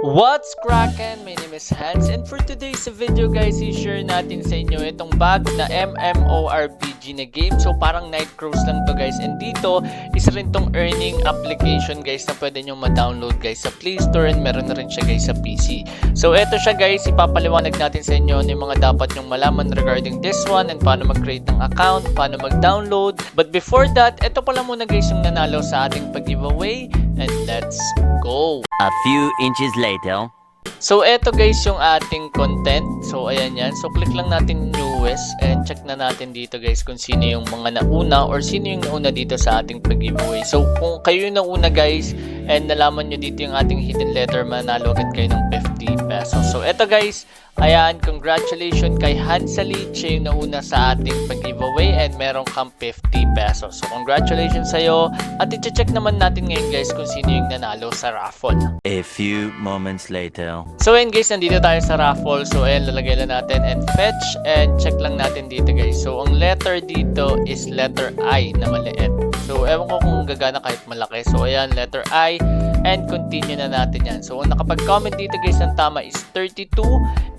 What's crackin'? My name is Hans and for today's video guys, i-share natin sa inyo itong bag na MMORPG na game. So parang Night Crows lang to guys, and dito isa rin tong earning application guys na pwede nyo ma-download guys sa Play Store, and meron na rin siya guys sa PC. So eto siya guys, ipapaliwanag natin sa inyo ano yung mga dapat nyong malaman regarding this one and paano mag-create ng account, paano mag-download. But before that, eto pala muna guys yung nanalo sa ating pag-giveaway, and let's go! A few inches later. So eto guys yung ating content. So ayan yan. So click lang natin newest and check na natin dito guys kung sino yung mga nauna or sino yung nauna dito sa ating pag-giveaway. So kung kayo yung nauna guys and nalaman nyo dito yung ating hidden letter, manalo agad kayo ng 50 pesos. So eto guys, ayan, congratulations kay Hansali, siya yung nauna sa ating pag-giveaway and meron kang 50 pesos. So congratulations sa'yo, at i-check naman natin ngayon guys kung sino yung nanalo sa raffle. A few moments later. So ayun guys, nandito tayo sa raffle. So ayan, lalagay lang natin and fetch and check lang natin dito guys. So ang letter dito is letter I na maliit. So ewan ko kung gagana kahit malaki. So ayan, letter I and continue na natin yan. So ang nakapag-comment dito guys ng tama is 32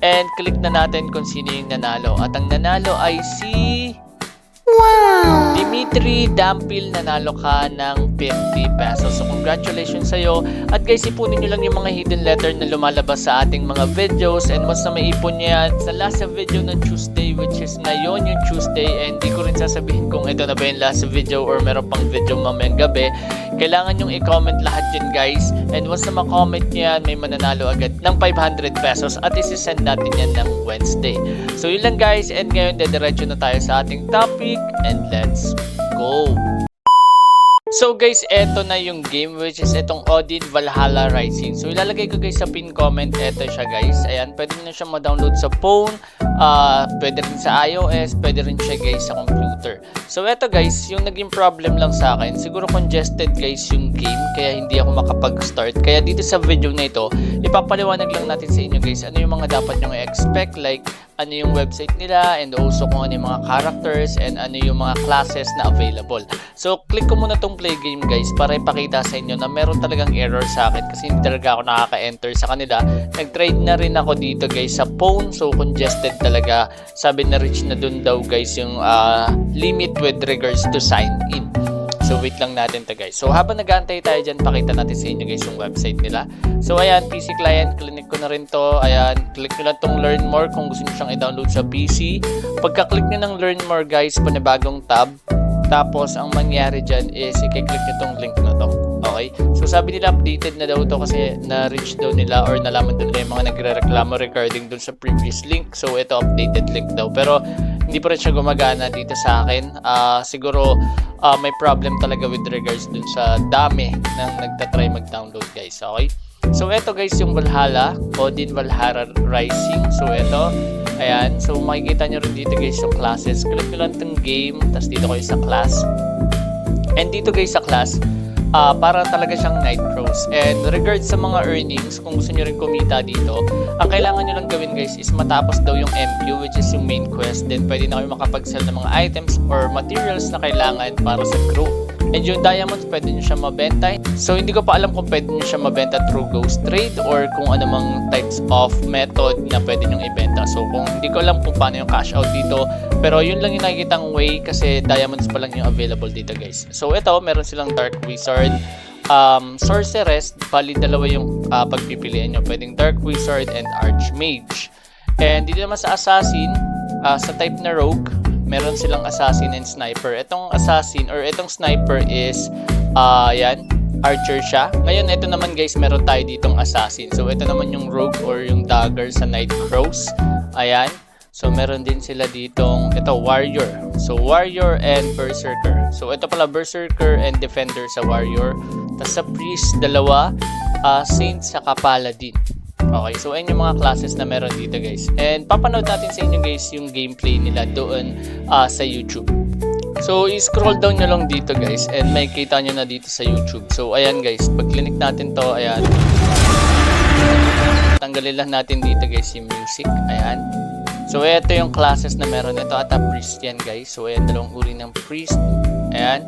and click na natin kung sino yung nanalo. At ang nanalo ay si Dimitri Dampil, nanalo ka ng 50 pesos. So congratulations sa'yo. At guys, ipunin nyo lang yung mga hidden letter na lumalabas sa ating mga videos, and once na maipon nyo yan sa last video ng Tuesday, which is ngayon yung Tuesday, and di ko rin sasabihin kung ito na ba yung last video or meron pang video mamayang gabi. Kailangan yung i-comment lahat yun guys, and once na ma-comment nyo yan, may mananalo agad ng 500 pesos at isi-send natin yan ng Wednesday. So yun lang guys, and ngayon dediretso na tayo sa ating topic, and let's go! So guys, eto na yung game, which is itong Odin Valhalla Rising. So ilalagay ko guys sa pin comment, eto siya guys. Ayan, pwede na siya ma-download sa phone, pwede rin sa iOS, pwede rin siya guys sa computer. So eto guys, yung naging problem lang sa akin, siguro congested guys yung game, kaya hindi ako makapag-start. Kaya dito sa video na ito, ipapaliwanag lang natin sa inyo guys, ano yung mga dapat nyong i-expect, like ano yung website nila, and also kung ano yung mga characters, and ano yung mga classes na available. So click ko muna tong play game guys para ipakita sa inyo na meron talagang error sa akin kasi hindi talaga ako nakaka-enter sa kanila. Nag-trade na rin ako dito guys sa phone, so congested talaga. Sabi na reach na dun daw guys yung limit with regards to sign in. So wait lang natin to guys. So habang nag-aantay tayo dyan, pakita natin sa inyo guys yung website nila. So ayan, PC client, click ko na rin to. Ayan, click nyo lang tong learn more kung gusto nyo siyang i-download sa PC. Pagka-click nyo ng learn more guys, panibagong tab. Tapos ang mangyari dyan is i-click nyo tong link na to. Okay? So sabi nila updated na daw to kasi na-reach daw nila or nalaman daw nila yung mga nagre-reklamo regarding dun sa previous link. So ito updated link daw. Pero hindi pa rin siya gumagana dito sa akin. Siguro may problem talaga with regards dun sa dami ng nagtatry mag-download guys. Okay? So ito guys yung Valhalla, Odin Valhalla Rising. So ito, ayan. So makikita nyo rin dito guys yung classes. Click nyo lang itong game, tapos dito kayo sa class. And dito guys sa class, para talaga siyang Night Crows. And regards sa mga earnings, kung gusto nyo rin kumita dito, ang kailangan nyo lang gawin guys is matapos daw yung MQ, which is yung main quest. Then pwede na kayo makapag-sell ng mga items or materials na kailangan para sa crew. And yung diamonds, pwede nyo siya mabenta. So hindi ko pa alam kung pwede nyo siya mabenta through ghost trade or kung ano mang types of method na pwede nyo ibenta. So kung hindi ko alam kung paano yung cash out dito, pero yun lang yung nakikitang way kasi diamonds pa lang yung available dito guys. So ito, meron silang Dark Wizard, Sorceress, bali dalawa yung pagpipilian nyo. Pwedeng Dark Wizard and Archmage. And dito naman sa Assassin, sa type na Rogue, meron silang Assassin and Sniper. Itong Assassin or itong Sniper is yan, Archer siya. Ngayon ito naman guys, meron tayo ditong Assassin. So ito naman yung Rogue or yung Dagger sa Night Crows. Ayan. So meron din sila ditong ito Warrior. So Warrior and Berserker. So ito pala Berserker and Defender sa Warrior. Tapos sa Priest dalawa, Saint saka Paladin. Okay, so ayun yung mga classes na meron dito guys. And papanood natin sa inyo guys yung gameplay nila doon sa YouTube. So i-scroll down nyo lang dito guys and may kita nyo na dito sa YouTube. So ayan guys, pag click natin to, ayan. Tanggalin lang natin dito guys yung music. Ayan. So ito yung classes na meron. Ito ata priest yan guys. So ayan, dalawang uri ng priest. Ayan.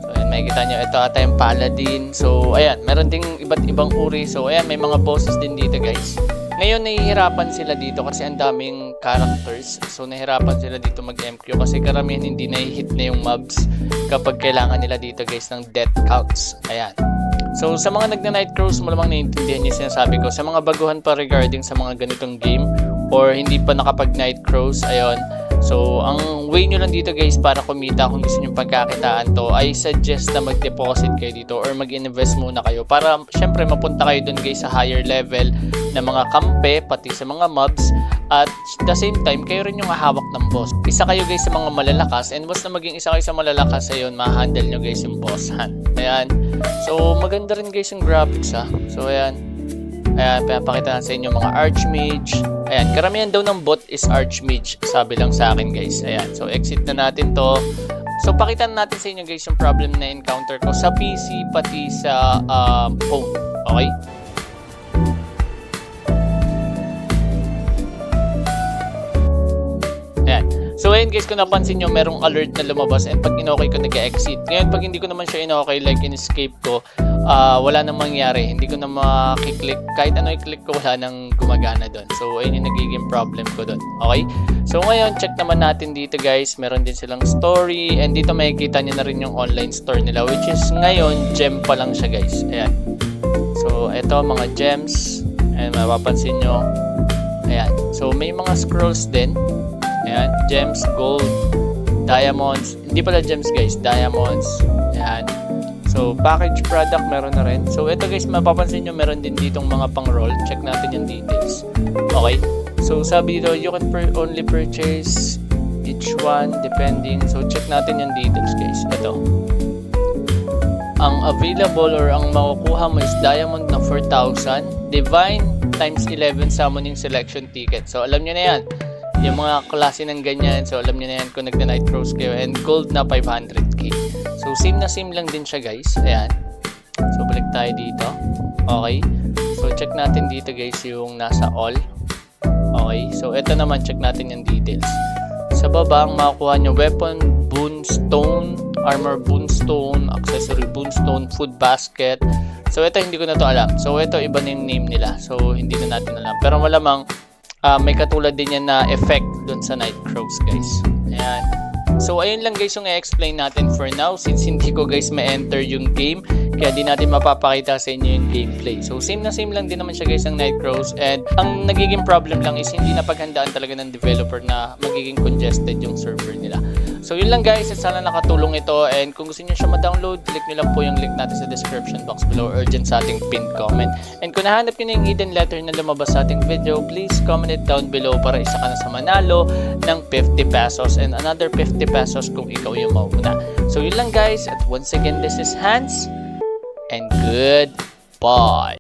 So ayan, makikita nyo, ito ata yung Paladin. So, ayan, meron ding iba't ibang uri. So, ayan, may mga bosses din dito, guys. Ngayon, nahihirapan sila dito kasi ang daming characters. So, nahihirapan sila dito mag-MQ kasi karamihan hindi na-hit na yung mobs kapag kailangan nila dito, guys, ng death counts. Ayan. So, sa mga nagna-night cruise, malamang naiintindihan yung sinasabi ko. Sa mga baguhan pa regarding sa mga ganitong game or hindi pa nakapag-night cruise, ayun. So, ang way nyo lang dito, guys, para kumita kung gusto nyo pagkakitaan to, I suggest na mag-deposit kayo dito or mag-invest muna kayo para, syempre, mapunta kayo dun, guys, sa higher level na mga kampe, pati sa mga mobs. At the same time, kayo rin yung hahawak ng boss. Isa kayo, guys, sa mga malalakas. And once na maging isa kayo sa malalakas, ayun, ma-handle nyo, guys, yung boss hunt. Ayan. So, maganda rin, guys, yung graphics, ha. So, ayan. Ayan, pinapakita na sa inyo mga Archmage. Ayan, karamihan daw ng bot is Archmage. Sabi lang sa akin, guys. Ayan, so exit na natin to. So, pakita natin sa inyo, guys, yung problem na encounter ko sa PC pati sa phone. Okay? Ayan. So, ayun, guys, kung napansin nyo, merong alert na lumabas and pag in-okay ko, nag-exit. Ngayon, pag hindi ko naman siya in-okay, like in-escape ko, wala nang mangyari. Hindi ko na makiklik. Kahit ano i-click ko, wala nang gumagana doon. So, ayun yung nagiging problem ko doon. Okay? So, ngayon, check naman natin dito, guys. Meron din silang story. And dito makikita nyo na rin yung online store nila, which is ngayon, gem pa lang siya, guys. Ayan. So, eto, mga gems. Ayan, mapapansin nyo. Ayan. So, may mga scrolls din. Ayan. Gems, gold, diamonds. Hindi pala gems, guys. Diamonds. Ayan. So, package product meron na rin. So, ito, guys, mapapansin nyo, meron din ditong mga pang-roll. Check natin yung details. Okay? So, sabi dito, you can only purchase each one depending. So, check natin yung details, guys. Ito. Ang available or ang makukuha mo is diamond na 4,000. Divine times 11 summoning selection ticket. So, alam nyo na yan. Yung mga klase ng ganyan. So, alam nyo na yan kung nagna-night cruise kayo. And gold na 500k. So, same na same lang din siya, guys. Ayan. So, balik tayo dito. Okay. So, check natin dito, guys, yung nasa all. Okay. So, ito naman, check natin yung details. Sa baba, ang makukuha nyo, weapon, boonstone, armor boonstone, accessory boonstone, food basket. So, ito, hindi ko na to alam. So, ito, iba na yung name nila. So, hindi na natin alam. Pero malamang, may katulad din yan na effect dun sa night cruise, guys. Ayan. So, ayun lang, guys, yung i-explain natin for now since hindi ko, guys, ma-enter yung game. Kaya di natin mapapakita sa inyo yung gameplay. So, same na same lang din naman siya, guys, ng night cruise. And ang nagiging problem lang is hindi napaghandaan talaga ng developer na magiging congested yung server nila. So, yun lang, guys. At sana nakatulong ito. And kung gusto niyo siya ma-download, click nyo lang po yung link natin sa description box below or dyan sa ating pinned comment. And kung nahanap nyo na yung hidden letter na lumabas sa ating video, please comment it down below para isa ka na sa manalo ng 50 pesos and another 50 pesos kung ikaw yung mauna. So, yun lang, guys. At once again, this is Hans. And goodbye.